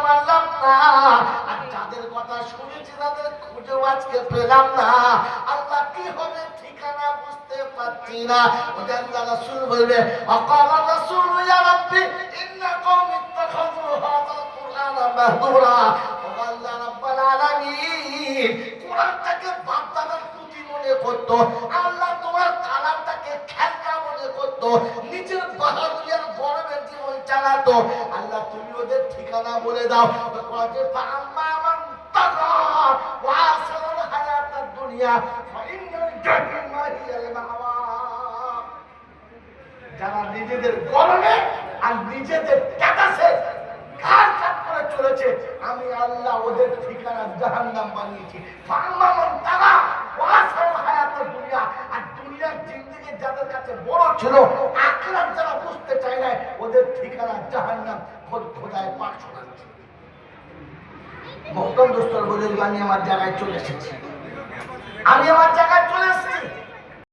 পারলাম না, আর যাদের কথা শুনেছি তাদের খুঁজেও আজকে পেলাম না। আল্লাহ কি হবে ঠিকানা বুঝতে পারছি না। ওদের আল্লাহ রাসূল বলবে আকালা রাসূল ইয়া রাব্বি ইন্না কওমি ইত্তাখাযু হাযাল কুরআনা মাহজুরা। ও আল্লাহ রাব্বুল আলামিন, কোরআনটাকে বাপ-দাদার পুঁথি মনে করতো, আল্লাহ তোমার কালামটাকে খেলনা মনে করতো, নিজের বাহাদুরিয়ার গর্বের জীবন চালাতো। আল্লাহ তুমি ওদের ঠিকানা বলে দাও। যারা নিজেদের গরমে আর নিজেদের টাকাছে ঘাট কাট করে চলেছে, আমি আল্লাহ ওদের ঠিকানা জাহান্নাম বানিয়েছি। আর দুনিয়ার জিন্দেগি যাদের কাছে বড় ছিল, আখিরাত যারা বুঝতে চায় না, ওদের ঠিকানা জাহান্নাম। খোদায় পাক শোনাচ্ছে। মহতরম দোস্তর বুজুর্গ, আমি আমার জায়গায় চলে এসেছি। আমি আমার